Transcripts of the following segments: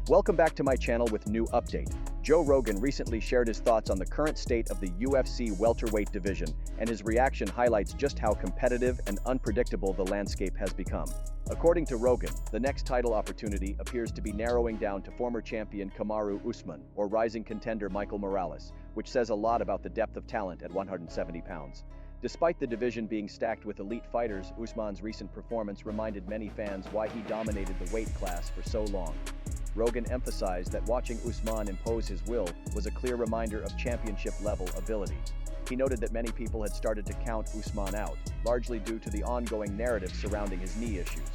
Welcome back to my channel with new update. Joe Rogan recently shared his thoughts on the current state of the UFC welterweight division, and his reaction highlights just how competitive and unpredictable the landscape has become. According to Rogan, the next title opportunity appears to be narrowing down to former champion Kamaru Usman or rising contender Michael Morales, which says a lot about the depth of talent at 170 pounds. Despite the division being stacked with elite fighters, Usman's recent performance reminded many fans why he dominated the weight class for so long. Rogan emphasized that watching Usman impose his will was a clear reminder of championship-level ability. He noted that many people had started to count Usman out, largely due to the ongoing narrative surrounding his knee issues.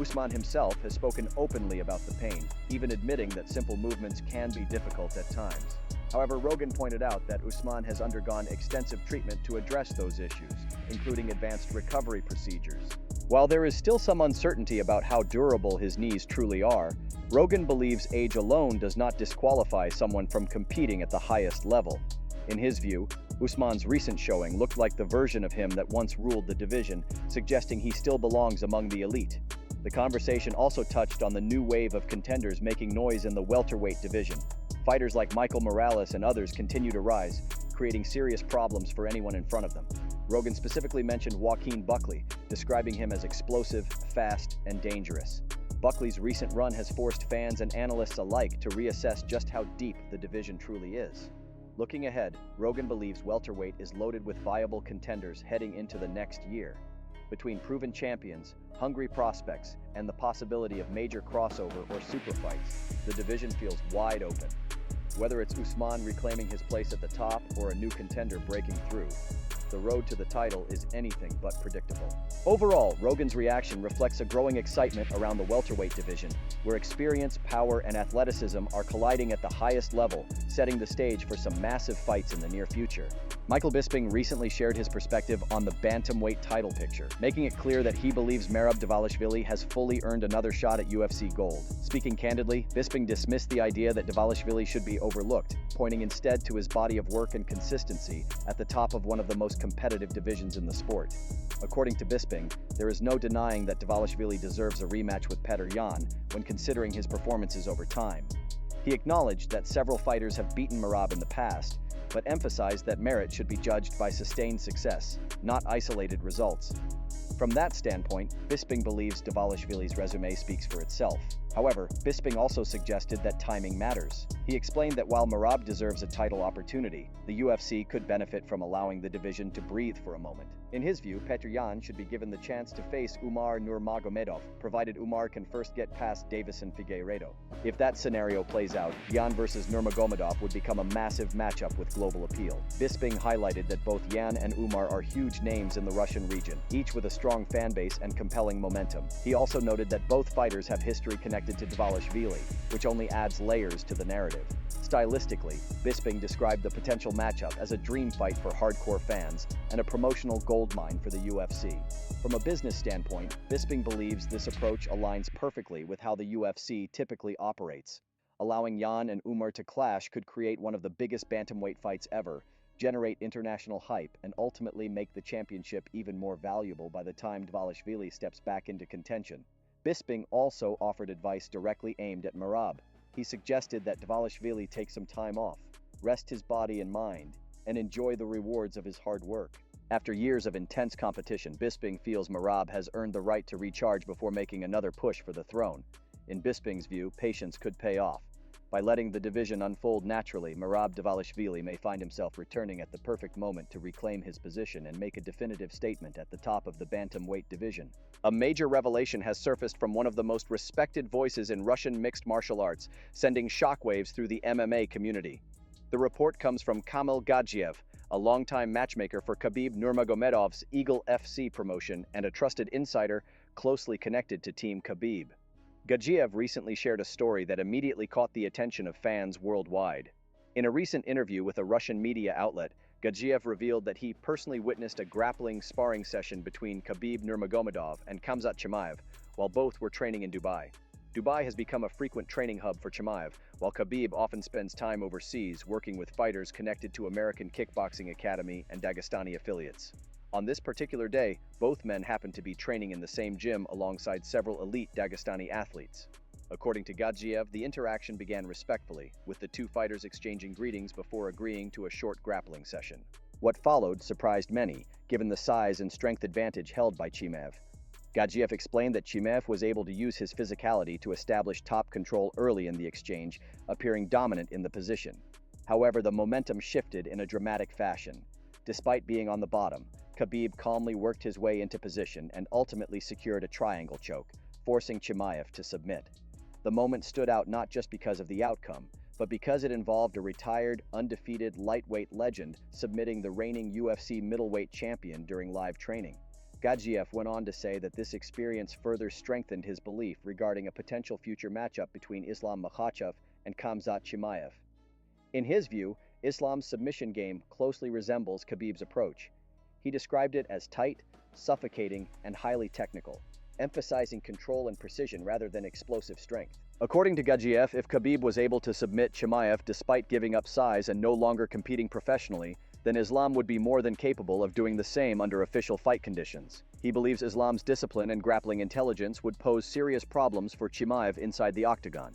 Usman himself has spoken openly about the pain, even admitting that simple movements can be difficult at times. However, Rogan pointed out that Usman has undergone extensive treatment to address those issues, including advanced recovery procedures. While there is still some uncertainty about how durable his knees truly are, Rogan believes age alone does not disqualify someone from competing at the highest level. In his view, Usman's recent showing looked like the version of him that once ruled the division, suggesting he still belongs among the elite. The conversation also touched on the new wave of contenders making noise in the welterweight division. Fighters like Michael Morales and others continue to rise, creating serious problems for anyone in front of them. Rogan specifically mentioned Joaquin Buckley, describing him as explosive, fast, and dangerous. Buckley's recent run has forced fans and analysts alike to reassess just how deep the division truly is. Looking ahead, Rogan believes welterweight is loaded with viable contenders heading into the next year. Between proven champions, hungry prospects, and the possibility of major crossover or super fights, the division feels wide open. Whether it's Usman reclaiming his place at the top or a new contender breaking through, the road to the title is anything but predictable. Overall, Rogan's reaction reflects a growing excitement around the welterweight division, where experience, power, and athleticism are colliding at the highest level, setting the stage for some massive fights in the near future. Michael Bisping recently shared his perspective on the Bantamweight title picture, making it clear that he believes Merab Dvalishvili has fully earned another shot at UFC gold. Speaking candidly, Bisping dismissed the idea that Dvalishvili should be overlooked, pointing instead to his body of work and consistency at the top of one of the most competitive divisions in the sport. According to Bisping, there is no denying that Dvalishvili deserves a rematch with Petr Yan when considering his performances over time. He acknowledged that several fighters have beaten Merab in the past, but emphasized that merit should be judged by sustained success, not isolated results. From that standpoint, Bisping believes Dvalishvili's resume speaks for itself. However, Bisping also suggested that timing matters. He explained that while Merab deserves a title opportunity, the UFC could benefit from allowing the division to breathe for a moment. In his view, Petr Yan should be given the chance to face Umar Nurmagomedov, provided Umar can first get past Davison Figueiredo. If that scenario plays out, Yan versus Nurmagomedov would become a massive matchup with global appeal. Bisping highlighted that both Yan and Umar are huge names in the Russian region, each with a strong fan base and compelling momentum. He also noted that both fighters have history connected to Dvalishvili, which only adds layers to the narrative. Stylistically, Bisping described the potential matchup as a dream fight for hardcore fans and a promotional goldmine for the UFC. From a business standpoint, Bisping believes this approach aligns perfectly with how the UFC typically operates. Allowing Yan and Umar to clash could create one of the biggest bantamweight fights ever, generate international hype, and ultimately make the championship even more valuable by the time Dvalishvili steps back into contention. Bisping also offered advice directly aimed at Merab. He suggested that Dvalishvili take some time off, rest his body and mind, and enjoy the rewards of his hard work. After years of intense competition, Bisping feels Merab has earned the right to recharge before making another push for the throne. In Bisping's view, patience could pay off. By letting the division unfold naturally, Merab Dvalishvili may find himself returning at the perfect moment to reclaim his position and make a definitive statement at the top of the bantamweight division. A major revelation has surfaced from one of the most respected voices in Russian mixed martial arts, sending shockwaves through the MMA community. The report comes from Kamil Gadzhiev, a longtime matchmaker for Khabib Nurmagomedov's Eagle FC promotion and a trusted insider closely connected to Team Khabib. Gadzhiev recently shared a story that immediately caught the attention of fans worldwide. In a recent interview with a Russian media outlet, Gadzhiev revealed that he personally witnessed a grappling sparring session between Khabib Nurmagomedov and Khamzat Chimaev while both were training in Dubai. Dubai has become a frequent training hub for Chimaev, while Khabib often spends time overseas working with fighters connected to American Kickboxing Academy and Dagestani affiliates. On this particular day, both men happened to be training in the same gym alongside several elite Dagestani athletes. According to Gadzhiev, the interaction began respectfully, with the two fighters exchanging greetings before agreeing to a short grappling session. What followed surprised many, given the size and strength advantage held by Chimaev. Gadzhiev explained that Chimaev was able to use his physicality to establish top control early in the exchange, appearing dominant in the position. However, the momentum shifted in a dramatic fashion. Despite being on the bottom, Khabib calmly worked his way into position and ultimately secured a triangle choke, forcing Chimaev to submit. The moment stood out not just because of the outcome, but because it involved a retired, undefeated lightweight legend submitting the reigning UFC middleweight champion during live training. Gadzhiev went on to say that this experience further strengthened his belief regarding a potential future matchup between Islam Makhachev and Khamzat Chimaev. In his view, Islam's submission game closely resembles Khabib's approach. He described it as tight, suffocating, and highly technical, emphasizing control and precision rather than explosive strength. According to Gadzhiev, if Khabib was able to submit Chimaev despite giving up size and no longer competing professionally, then Islam would be more than capable of doing the same under official fight conditions. He believes Islam's discipline and grappling intelligence would pose serious problems for Chimaev inside the octagon.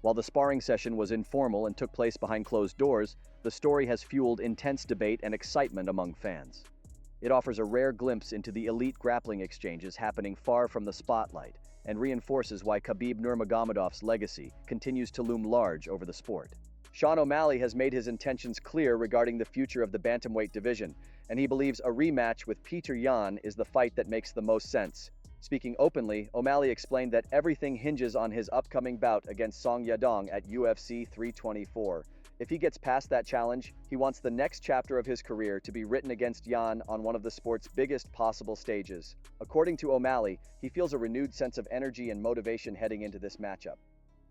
While the sparring session was informal and took place behind closed doors, the story has fueled intense debate and excitement among fans. It offers a rare glimpse into the elite grappling exchanges happening far from the spotlight, and reinforces why Khabib Nurmagomedov's legacy continues to loom large over the sport. Sean O'Malley has made his intentions clear regarding the future of the bantamweight division, and he believes a rematch with Petr Yan is the fight that makes the most sense. Speaking openly, O'Malley explained that everything hinges on his upcoming bout against Song Yadong at UFC 324. If he gets past that challenge, he wants the next chapter of his career to be written against Yan on one of the sport's biggest possible stages. According to O'Malley, he feels a renewed sense of energy and motivation heading into this matchup.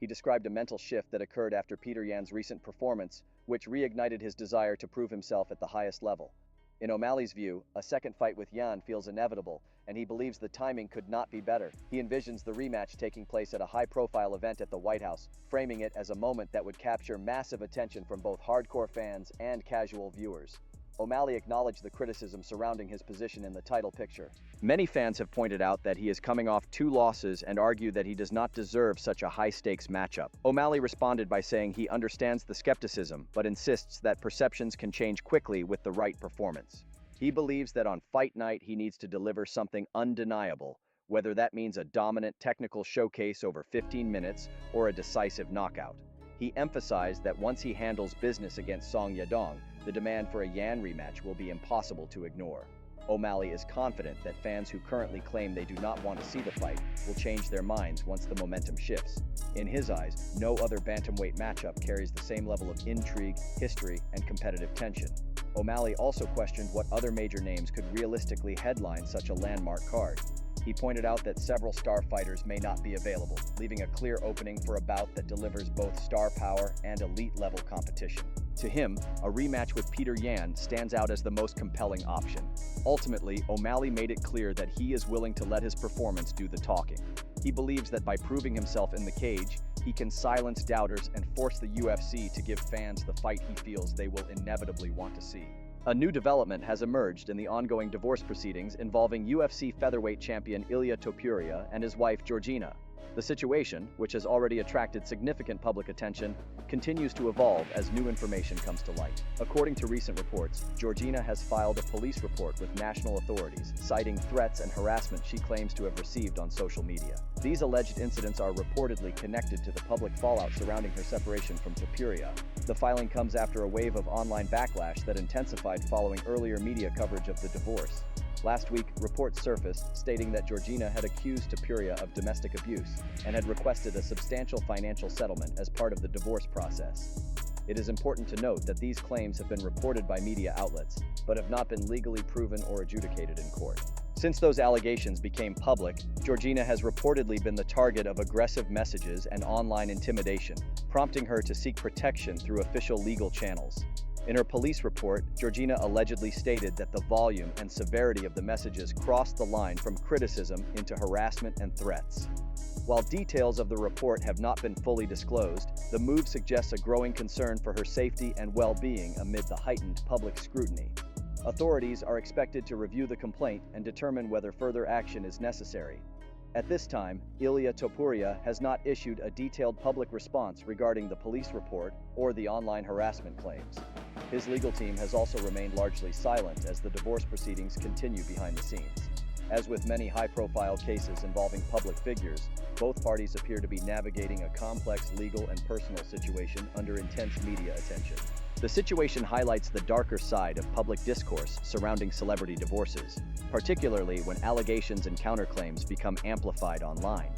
He described a mental shift that occurred after Petr Yan's recent performance, which reignited his desire to prove himself at the highest level. In O'Malley's view, a second fight with Yan feels inevitable, and he believes the timing could not be better. He envisions the rematch taking place at a high-profile event at the White House, framing it as a moment that would capture massive attention from both hardcore fans and casual viewers. O'Malley acknowledged the criticism surrounding his position in the title picture. Many fans have pointed out that he is coming off 2 losses and argue that he does not deserve such a high-stakes matchup. O'Malley responded by saying he understands the skepticism, but insists that perceptions can change quickly with the right performance. He believes that on fight night he needs to deliver something undeniable, whether that means a dominant technical showcase over 15 minutes or a decisive knockout. He emphasized that once he handles business against Song Yadong, the demand for a Yan rematch will be impossible to ignore. O'Malley is confident that fans who currently claim they do not want to see the fight will change their minds once the momentum shifts. In his eyes, no other bantamweight matchup carries the same level of intrigue, history, and competitive tension. O'Malley also questioned what other major names could realistically headline such a landmark card. He pointed out that several star fighters may not be available, leaving a clear opening for a bout that delivers both star power and elite-level competition. To him, a rematch with Petr Yan stands out as the most compelling option. Ultimately, O'Malley made it clear that he is willing to let his performance do the talking. He believes that by proving himself in the cage, he can silence doubters and force the UFC to give fans the fight he feels they will inevitably want to see. A new development has emerged in the ongoing divorce proceedings involving UFC featherweight champion Ilia Topuria and his wife Georgina. The situation, which has already attracted significant public attention, continues to evolve as new information comes to light. According to recent reports, Georgina has filed a police report with national authorities, citing threats and harassment she claims to have received on social media. These alleged incidents are reportedly connected to the public fallout surrounding her separation from Topuria. The filing comes after a wave of online backlash that intensified following earlier media coverage of the divorce. Last week, reports surfaced stating that Georgina had accused Topuria of domestic abuse and had requested a substantial financial settlement as part of the divorce process. It is important to note that these claims have been reported by media outlets, but have not been legally proven or adjudicated in court. Since those allegations became public, Georgina has reportedly been the target of aggressive messages and online intimidation, prompting her to seek protection through official legal channels. In her police report, Georgina allegedly stated that the volume and severity of the messages crossed the line from criticism into harassment and threats. While details of the report have not been fully disclosed, the move suggests a growing concern for her safety and well-being amid the heightened public scrutiny. Authorities are expected to review the complaint and determine whether further action is necessary. At this time, Ilia Topuria has not issued a detailed public response regarding the police report or the online harassment claims. His legal team has also remained largely silent as the divorce proceedings continue behind the scenes. As with many high-profile cases involving public figures, both parties appear to be navigating a complex legal and personal situation under intense media attention. The situation highlights the darker side of public discourse surrounding celebrity divorces, particularly when allegations and counterclaims become amplified online.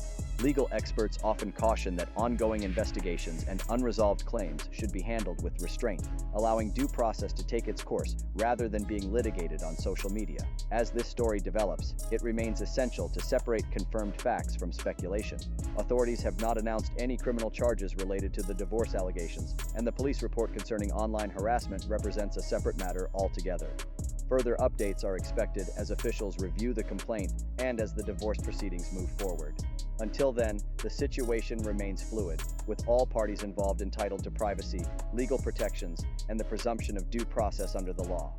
Legal experts often caution that ongoing investigations and unresolved claims should be handled with restraint, allowing due process to take its course rather than being litigated on social media. As this story develops, it remains essential to separate confirmed facts from speculation. Authorities have not announced any criminal charges related to the divorce allegations, and the police report concerning online harassment represents a separate matter altogether. Further updates are expected as officials review the complaint and as the divorce proceedings move forward. Until then, the situation remains fluid, with all parties involved entitled to privacy, legal protections, and the presumption of due process under the law.